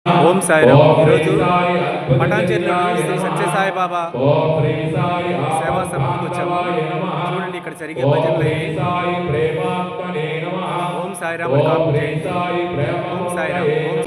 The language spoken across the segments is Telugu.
ఓం సాయిరామ్. ఈరోజు పటాన్‌చెరులోని శ్రీ సత్యసాయి బాబా సేవా సమితికి వచ్చాము. చూడండి ఇక్కడ జరిగే భజనలకి ఓం సాయిరామ్ అని కామెంట్ చేయండి. ఓం సాయిరామ్. ఓం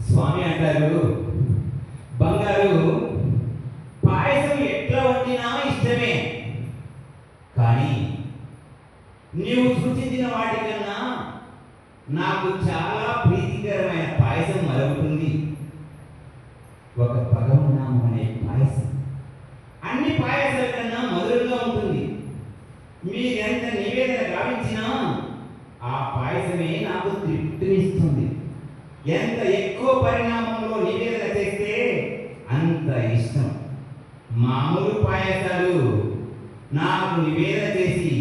స్వామి అంటారు, బంగారు పాయసం ఎట్లా వండినా ఇష్టమే, కానీ నీవు సూచించిన వాటికన్నా నాకు చాలా ప్రీతికరమైన పాయసం మరొకటి. ఒక పగవనామం అనే పాయసం అన్ని పాయసాల కన్నా మధురంగా ఉంటుంది. మీరెంత నివేదన గావించినా ఆ పాయసమే నాకు తృప్తినిస్తుంది. ఎంత ఎక్కువ పరిణామంలో నివేదన చేస్తే అంత ఇష్టం. మామూలు పాయసాలు నాకు నివేదన చేసి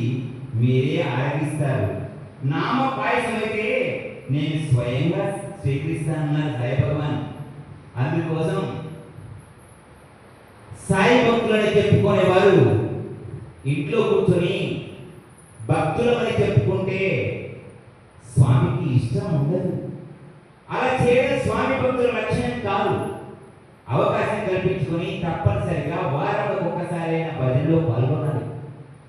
మీరే ఆరగిస్తారు. నామ పాయసం అయితే నేను స్వయంగా స్వీకరిస్తానన్నారు సాయి భగవాన్. అందుకోసం సాయి భక్తులని చెప్పుకునేవారు ఇంట్లో కూర్చొని భక్తులమని చెప్పుకుంటే స్వామికి ఇష్టం ఉండదు. అలా చేయడం స్వామి భక్తుల లక్ష్యం కాదు. అవకాశం కల్పించుకొని తప్పనిసరిగా వారానికి ఒక్కసారైనా భజనలో పాల్గొనాలి.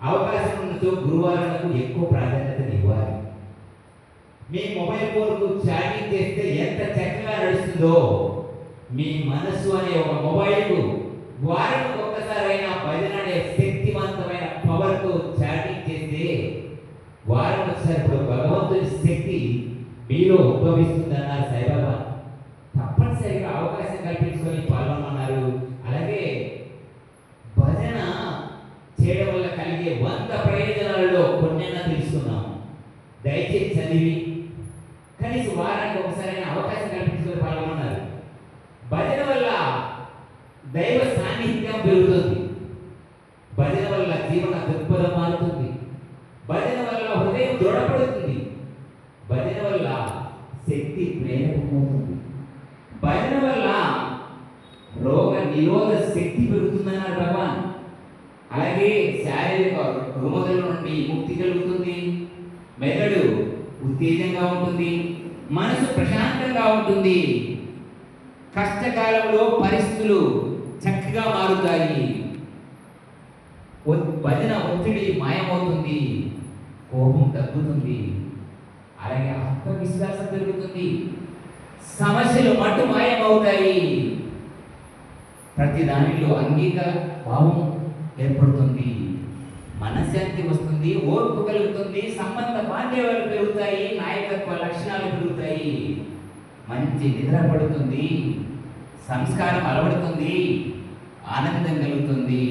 అవకాశం ఉన్నతో గురువారాలకు ఎక్కువ ప్రాధాన్యత ఇవ్వాలి. మీ మొబైల్ ఫోన్కు ఛార్జింగ్ చేస్తే ఎంత చక్కగా నడుస్తుందో మీ మనసు అనే ఒక మొబైల్కు వారానికి ఒక్కసారైనా భజన అనే శక్తివంతమైన పవర్తో ఛార్జింగ్ చేస్తే వారం ఒకసారి ఇప్పుడు భగవంతుని శక్తి మీలో ఉద్భవిస్తుందన్నారు సాయిబాబా. తప్పనిసరిగా అవకాశం కల్పించుకొని పాల్గొనమన్నారు. అలాగే భజన చేయడం వల్ల కలిగే 100 ప్రయోజనాలలో కొన్నైనా తెలుసుకున్నాం. దయచేసి చదివి కనీసం వారానికి ఒకసారైనా అవకాశం కల్పించుకొని పాల్గొన్నారు. భజన వల్ల దైవ సాన్నిధ్యం పెరుగుతుంది. భజన వల్ల జీవన దృక్పథం మారుతుంది. భజన వల్ల హృదయం దృఢపడుతుంది. భజన వల్ల శక్తి ప్రేరకమవుతుంది. భజన వల్ల రోగ నిరోధ శక్తి పెరుగుతుందన్నారు భగవాన్. అలాగే శారీరక రుమతుల నుండి ముక్తి కలుగుతుంది. మెదడు ఉత్తేజంగా ఉంటుంది. మనసు ప్రశాంతంగా ఉంటుంది. కష్టకాలంలో పరిస్థితులు చక్కగా మారుతాయి. భజన ఒత్తిడి మాయమవుతుంది. కోపం తగ్గుతుంది. అలాగే ఆత్మవిశ్వాసం పెరుగుతుంది. సమస్యలు మట్టు మాయమవుతాయి. ప్రతి దానిలో అంగీకార భావం ఏర్పడుతుంది. మనశ్శాంతి వస్తుంది. ఓర్పు కలుగుతుంది. సంబంధ బాంధవ్యాలు పెరుగుతాయి. నాయకత్వ లక్షణాలు పెరుగుతాయి. మంచి నిద్ర పడుతుంది. సంస్కారం అలవడుతుంది. ఆనందం కలుగుతుంది.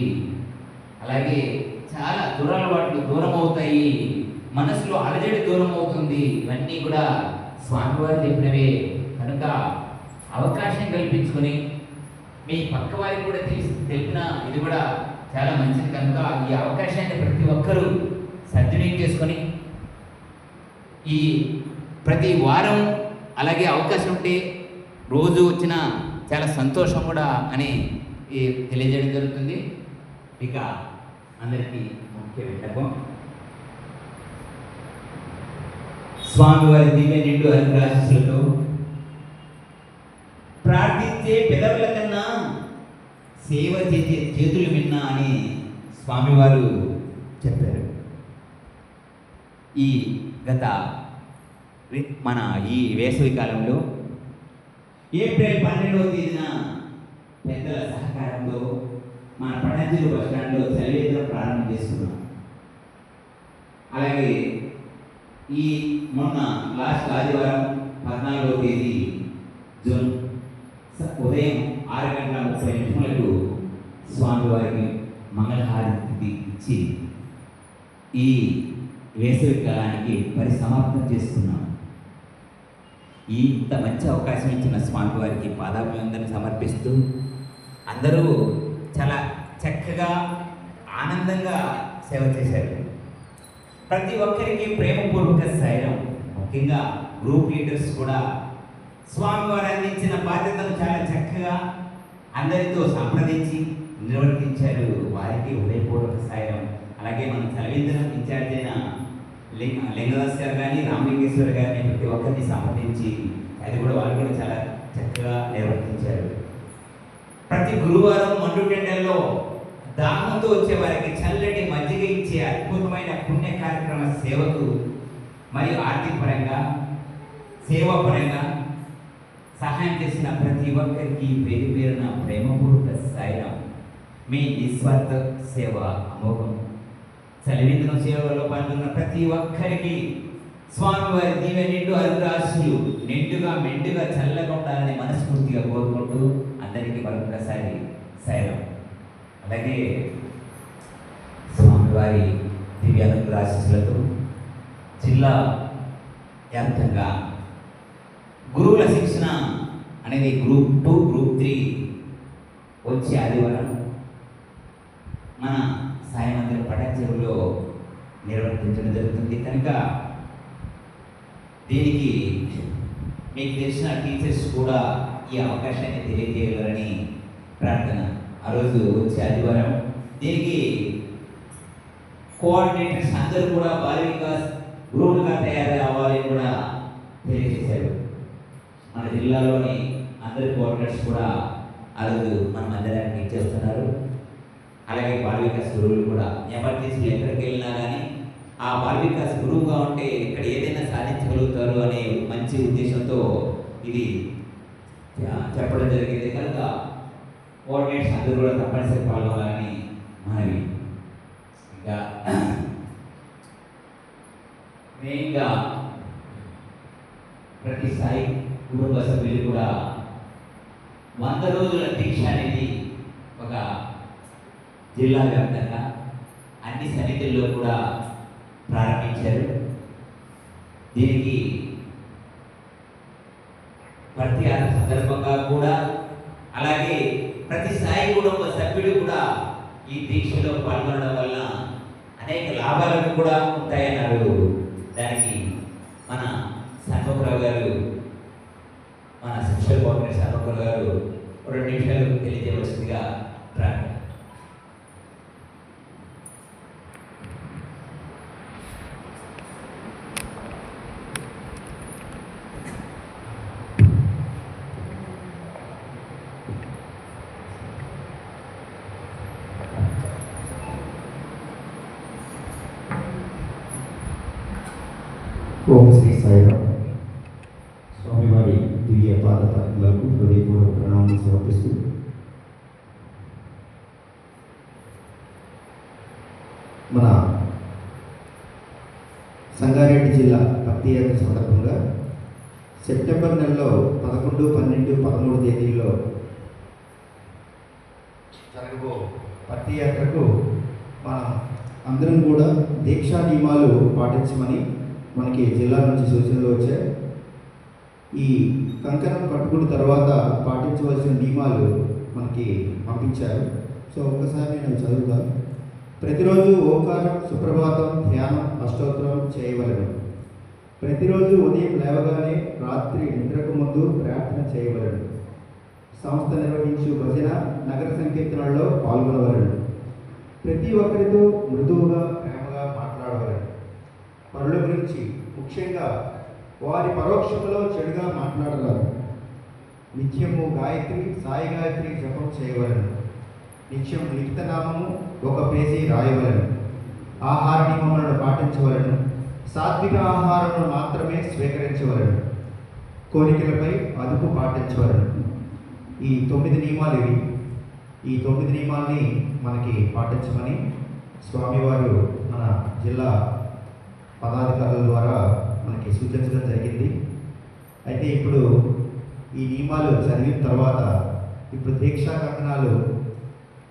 అలాగే చాలా దురలవాట్లు దూరం అవుతాయి. మనసులో అలజడి దూరం అవుతుంది. ఇవన్నీ కూడా స్వామివారు చెప్పినవే కనుక అవకాశం కల్పించుకొని మీ పక్క వారికి కూడా తెలిపిన ఇది కూడా చాలా మంచిది. కనుక ఈ అవకాశాన్ని ప్రతి ఒక్కరూ సద్వినియోగం చేసుకొని ఈ ప్రతి వారం అలాగే అవకాశం ఉంటే రోజు వచ్చిన చాలా సంతోషం కూడా అని తెలియజేయడం జరుగుతుంది. ఇక అందరికీ ముఖ్య విన్నపం, స్వామివారి దివ్య నిండు అనుగ్రహాశీస్సులతో ప్రార్థించే పెదవుల కన్నా సేవ చేసే చేతులు విన్నా అని స్వామివారు చెప్పారు. ఈ గత మన ఈ వేసవి కాలంలో ఏప్రిల్ 12వ తేదీన పెద్దల సహకారంతో మన పటాంజలి బస్ స్టాండ్లో చలివేంద్రం ప్రారంభం చేసుకున్నాం. అలాగే ఈ మొన్న లాస్ట్ ఆదివారం 14వ తేదీ జూన్ ఉదయం 6:30 స్వామివారికి మంగళహారతి ఇచ్చి ఈ వేసవి కాలానికి పరిసమాప్తం చేసుకున్నాం. ఇంత మంచి అవకాశం ఇచ్చిన స్వామివారికి పాదాభివందన సమర్పిస్తూ అందరూ చాలా చక్కగా ఆనందంగా సేవ చేశారు. ప్రతి ఒక్కరికి ప్రేమపూర్వక సాయం. ముఖ్యంగా గ్రూప్ లీడర్స్ కూడా స్వామివారు అందించిన బాధ్యతను చాలా చక్కగా అందరితో సంప్రదించి నిర్వర్తించారు. వారికి హృదయపూర్వక సాయం. అలాగే మన చలవేంద్రం ఇన్ఛార్జ్ అయిన లింగదాస్ గారు కానీ రామలింగేశ్వర గారిని ప్రతి ఒక్కరిని సంప్రదించి అది కూడా వాళ్ళు కూడా చాలా చక్కగా నిర్వర్తించారు. ప్రతి గురువారం మండుటెండల్లో దాహంతో వచ్చే వారికి చల్లటి మజ్జిగ ఇచ్చే అద్భుతమైన పుణ్య కార్యక్రమ సేవకు మరియు ఆర్థిక పరంగా సేవాపరంగా సహాయం చేసిన ప్రతి ఒక్కరికి పేరు పేరున ప్రేమపూర్వక సాయం. మీ నిస్వార్థ సేవ అమోఘం. చలివేంద్రం సేవలో పాల్గొన్న ప్రతి ఒక్కరికి స్వామివారి దివ్య నిండు అనుగ్రహాశీస్సులు నిండుగా మెండుగా చల్లగా ఉండాలని మనస్ఫూర్తిగా కోరుకుంటూ అందరికీ మరొకసారి సాయం. అలాగే స్వామివారి దివ్య అనుగ్రహాశీస్సులతో జిల్లా వ్యాప్తంగా గురువుల శిక్షణ అనేది గ్రూప్ 2, గ్రూప్ 3 వచ్చే ఆదివారం మన సాయి మందిరం పటాంచెరులో నిర్వర్తించడం జరుగుతుంది. కనుక దీనికి మీకు తెలిసిన టీచర్స్ కూడా ఈ అవకాశాన్ని తెలియజేయాలని ప్రార్థన. ఆ రోజు వచ్చే ఆదివారం దీనికి కోఆర్డినేటర్స్ అందరూ కూడా బాల వికాస్ గ్రూప్గా తయారు అవ్వాలని కూడా తెలియజేశారు. మన జిల్లాలోని అందరి కోఆర్డినేటర్స్ కూడా ఆ రోజు మన మందిరానికి ఇచ్చేస్తున్నారు. అలాగే బాల వికాస్ గురువులు కూడా ఎమర్జెన్సీ ఎక్కడికి వెళ్ళినా కానీ ఆ బాల వికాస్ గురువుగా ఉంటే ఇక్కడ ఏదైనా సాధించగలుగుతారు అనే మంచి ఉద్దేశంతో ఇది చెప్పడం జరిగింది. కనుక కోఆర్డినేట్స్ అందరూ కూడా తప్పనిసరి పాల్గొనాలని మనవి. ఇంకా మెయిన్గా ప్రతి స్థాయి కుటుంబ సభ్యులు కూడా 100 రోజుల దీక్ష అనేది ఒక జిల్లా వ్యాప్తంగా అన్ని సమితుల్లో కూడా ప్రారంభించారు. దీనికి ప్రతి సందర్భంగా కూడా అలాగే ప్రతి స్థాయి కుటుంబ సభ్యుడు కూడా ఈ దీక్షలో పాల్గొనడం వల్ల అనేక లాభాలను కూడా ఉంటాయన్నారు. దానికి మన సన్ముఖరావు గారు, మన శిక్షణ కోఆర్డినేటర్ సన్ముఖరావు గారు 2 నిమిషాలు తెలియజేయవలసిందిగా ప్రార్థన. ఓం శ్రీ సాయిరామ్. స్వామివారి దివ్య పాదపద్మలకు హృదయపూర్వక ప్రణామం సమర్పిస్తూ మన సంగారెడ్డి జిల్లా భక్తి యాత్ర సందర్భంగా సెప్టెంబర్ నెలలో 11, 12, 13 తేదీల్లో జరగబో భక్తి యాత్రకు మనం అందరం కూడా దీక్షా నియమాలు పాటించమని మనకి జిల్లా నుంచి సూచనలు వచ్చాయి. ఈ కంకణం కట్టుకున్న తర్వాత పాటించవలసిన నియమాలు మనకి పంపించారు. సో ఒక్కసారి నేను చదువుతాను. ప్రతిరోజు ఓంకారం, సుప్రభాతం, ధ్యానం, అష్టోత్తరం చేయవలెను. ప్రతిరోజు ఉదయం లేవగానే రాత్రి నిద్రకు ముందు ప్రార్థన చేయవలెను. సంస్థ నిర్వహించు భజన, నగర సంకీర్తనల్లో పాల్గొనవలెను. ప్రతి ఒక్కరితో మృదువుగా ప్రేమగా మాట్లాడవలెను. పరుల గురించి ముఖ్యంగా వారి పరోక్షంలో చెడుగా మాట్లాడరాదు. నిత్యము గాయత్రి, సాయి గాయత్రి జపం చేయవలెను. నిత్యం లిఖిత నామము 1 పేజీ రాయవలెను. ఆహార నియమములను పాటించవలెను. సాత్విక ఆహారమును మాత్రమే స్వీకరించవలెను. కోరికలపై అదుపు పాటించవలెను. ఈ 9 నియమాలు ఇవి. ఈ 9 నియమాల్ని మనకి పాటించమని స్వామివారు మన జిల్లా పదాధికారుల ద్వారా మనకి సూచించడం జరిగింది. అయితే ఇప్పుడు ఈ నియమాలు చదివిన తర్వాత ఇప్పుడు దీక్షా కంకణాలు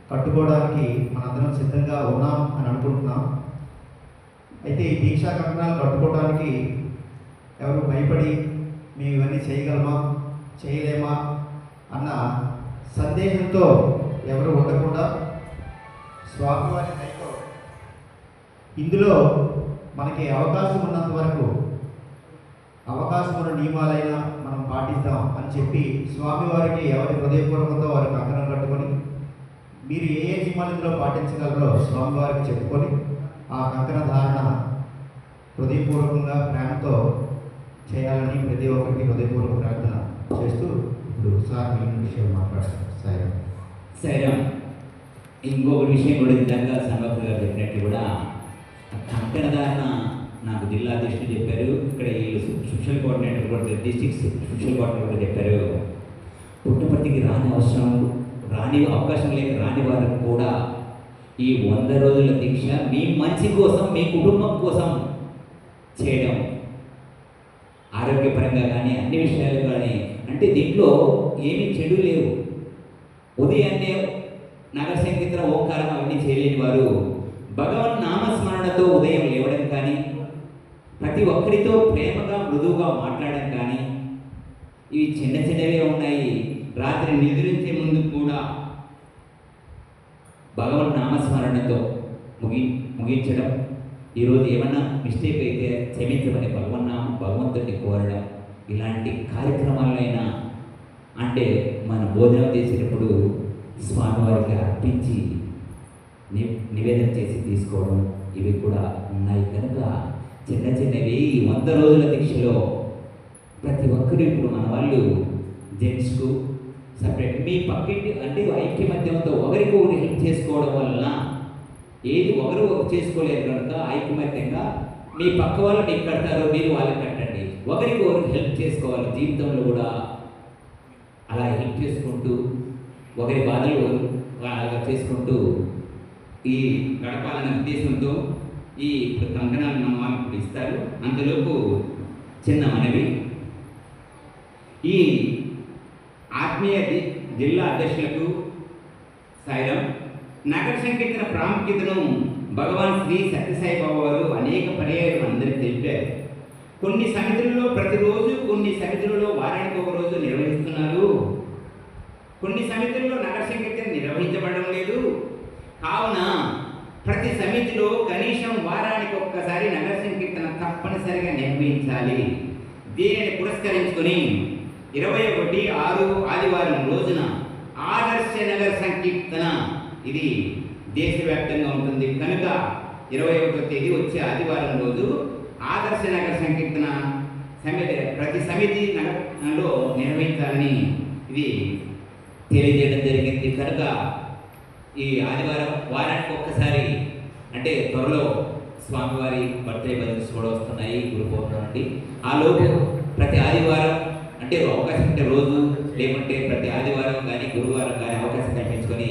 కట్టుకోవడానికి మనందరం సిద్ధంగా ఉన్నాం అని అనుకుంటున్నాం. అయితే ఈ దీక్షా కంకణాలు కట్టుకోవడానికి ఎవరు భయపడి మేము ఇవన్నీ చేయగలమా చేయలేమా అన్న సందేహంతో ఎవరు ఉండకుండా స్వామివారి దయతో ఇందులో మనకి అవకాశం ఉన్నంత వరకు అవకాశం ఉన్న నియమాలైనా మనం పాటిద్దాం అని చెప్పి స్వామివారికి ఎవరి హృదయపూర్వకంతో వారి కంకణం కట్టుకొని మీరు ఏ ఏ నియమాలు ఇందులో పాటించగలరో స్వామివారికి చెప్పుకొని ఆ కంకణ ధారణ హృదయపూర్వకంగా ప్రేమతో చేయాలని ప్రతి ఒక్కరికి హృదయపూర్వక ప్రార్థన చేస్తూ ఇప్పుడు సార్ మీ విషయం మాట్లాడతారు. సైరామ్. ఇంకొక విషయం కూడా ఇందాక సంగతి గారు చెప్పినట్టు కూడా కంకణ ధారణ నాకు జిల్లా అధ్యక్షులు చెప్పారు. ఇక్కడ ఈ సోషల్ కోఆర్డినేటర్ కూడా డిస్ట్రిక్ట్ సోషల్ కోఆర్డినేటర్ కూడా చెప్పారు. పుట్టపర్తికి రాని అవకాశం లేక రాని వారికి కూడా ఈ 100 రోజుల దీక్ష మీ మంచి కోసం, మీ కుటుంబం కోసం చేయడం, ఆరోగ్యపరంగా కానీ అన్ని విషయాలు కానీ, అంటే దీంట్లో ఏమీ చెడు లేవు. ఉదయాన్నే నగర సంకీర్తన, ఓంకారం అవన్నీ చేయలేని వారు భగవన్ నామస్మరణతో ఉదయం లేవడం కానీ, ప్రతి ఒక్కరితో ప్రేమగా మృదువుగా మాట్లాడడం కానీ, ఇవి చిన్న చిన్నవే ఉన్నాయి. రాత్రి నిద్రించే ముందు కూడా భగవన్ నామస్మరణతో ముగించడం, ఈరోజు ఏమన్నా మిస్టేక్ అయితే క్షమించమని భగవంతుడిని కోరడం, ఇలాంటి కార్యక్రమాలైనా అంటే మన భోజనం చేసేటప్పుడు స్వామివారికి అర్పించి నివేదన చేసి తీసుకోవడం, ఇవి కూడా ఉన్నాయి. కనుక చిన్న చిన్నవి 100 రోజుల దీక్షలో ప్రతి ఒక్కరు ఇప్పుడు మన వాళ్ళు జెంట్స్కు సపరేట్ మీ పక్కింటి అంటే ఐక్యమత్యంతో ఒకరికి హెల్ప్ చేసుకోవడం వలన ఏది ఒకరు చేసుకోలేరు కనుక ఐకమత్యంగా మీ పక్క వాళ్ళు మీకు కడతారు, మీరు వాళ్ళకి కట్టండి. ఒకరికి ఒకరికి హెల్ప్ చేసుకోవాలి. జీవితంలో కూడా అలా హెల్ప్ చేసుకుంటూ ఒకరి బాధలు అలా చేసుకుంటూ ఈ గడపాలనే ఉద్దేశంతో ఈ కంకణాలు మన వాళ్ళు ఇప్పుడు ఇస్తారు. అంతలోపు చిన్న మనవి, ఈ ఆత్మీయ జిల్లా అధ్యక్షులకు సాయిరాం. నగర సంకీర్తన ప్రాముఖ్యతను భగవాన్ శ్రీ సత్యసాయి బాబా వారు అనేక పర్యాయాలు అందరికీ తెలిపారు. కొన్ని సమితులలో ప్రతిరోజు, కొన్ని సమితులలో వారానికి ఒక రోజు నిర్వహిస్తున్నారు. కొన్ని సమితుల్లో నగర సంకీర్తన నిర్వహించబడడం లేదు. కావున ప్రతి సమితిలో కనీసం వారానికి ఒక్కసారి నగర సంకీర్తన తప్పనిసరిగా నిర్వహించాలి. దీనిని పురస్కరించుకొని 21/6 ఆదివారం రోజున ఆదర్శ నగర సంకీర్తన ఇది దేశవ్యాప్తంగా ఉంటుంది కనుక 21వ తేదీ వచ్చే ఆదివారం రోజు ఆదర్శ నగర సంకీర్తన ప్రతి సమితి నగరంలో నిర్వహించాలని ఇది తెలియజేయడం జరిగింది. కనుక ఈ ఆదివారం వారానికి ఒక్కసారి, అంటే త్వరలో స్వామివారి బర్త్డే బజెట్స్ కూడా వస్తున్నాయి గురు పౌర్ణమి నుండి. ఆ లోపు ప్రతి ఆదివారం అంటే అవకాశం ఉంటే రోజు, లేకుంటే ప్రతి ఆదివారం కానీ గురువారం కానీ అవకాశం కల్పించుకొని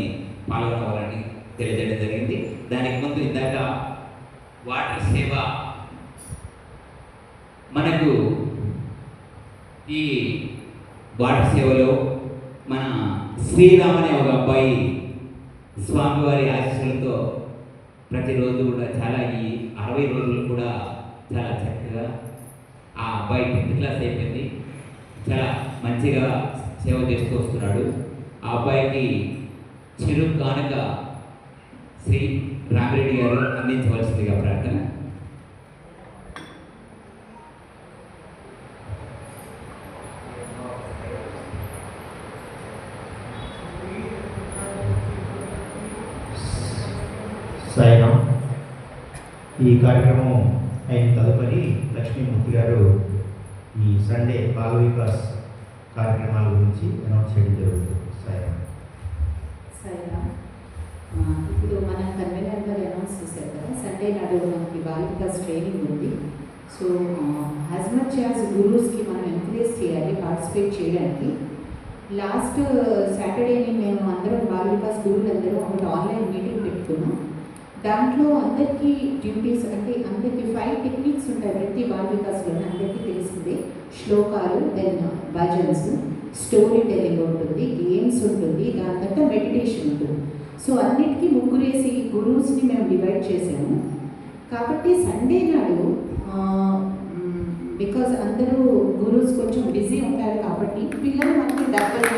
పాల్గొనవాలని తెలియజేయడం జరిగింది. దానికి ముందు ఇందాక వాటర్ సేవ, మనకు ఈ వాటర్ సేవలో మన శ్రీరామ్ అనే ఒక అబ్బాయి స్వామివారి ఆశీస్సులతో ప్రతిరోజు కూడా చాలా ఈ 60 రోజులు కూడా చాలా చక్కగా ఆ అబ్బాయి 10th క్లాస్ అయిపోయింది, చాలా మంచిగా సేవ చేస్తూ వస్తున్నాడు. ఆ అబ్బాయికి చిరు కానుక శ్రీ రామిరెడ్డి గారు అందించవలసిందిగా ప్రార్థన. సాయిరాం. ఈ కార్యక్రమం అయిన తదుపరి లక్ష్మీమూర్తి గారు ఈ సండే బాల వికాస్ కార్యక్రమాల గురించి అనౌన్స్ చేయడం జరుగుతుంది. సాయిరాం. సాయిరాం. ఇప్పుడు మన కన్వీనర్ గారు అనౌన్స్ చేశారు కదా, సండే నాడు మనకి బాల వికాస్ ట్రైనింగ్ ఉంది. సో యాజ్ మచ్ యాజ్ గురూస్కి మనం ఎంకరేజ్ చేయాలి పార్టిసిపేట్ చేయడానికి. లాస్ట్ సాటర్డేని మేము అందరం బాల వికాస్ గురువులందరం ఒకటి ఆన్లైన్ మీటింగ్ పెట్టుకున్నాం. దాంట్లో అందరికీ డ్యూటీస్, అంటే అందరికీ 5 టెక్నిక్స్ ఉంటాయి ప్రతి బాల వికాస్లో, అందరికీ తెలిసిందే. శ్లోకాలు, దెన్ భజన్స్, స్టోరీ టెల్లింగ్ ఉంటుంది, గేమ్స్ ఉంటుంది, దాని తర్వాత మెడిటేషన్ ఉంటుంది. సో అన్నిటికీ ముగ్గురేసి గురూస్ని మేము డివైడ్ చేసాము. కాబట్టి సండే నాడు బికాజ్ అందరూ గురూస్ కొంచెం బిజీ ఉంటారు కాబట్టి పిల్లలు మనకి 70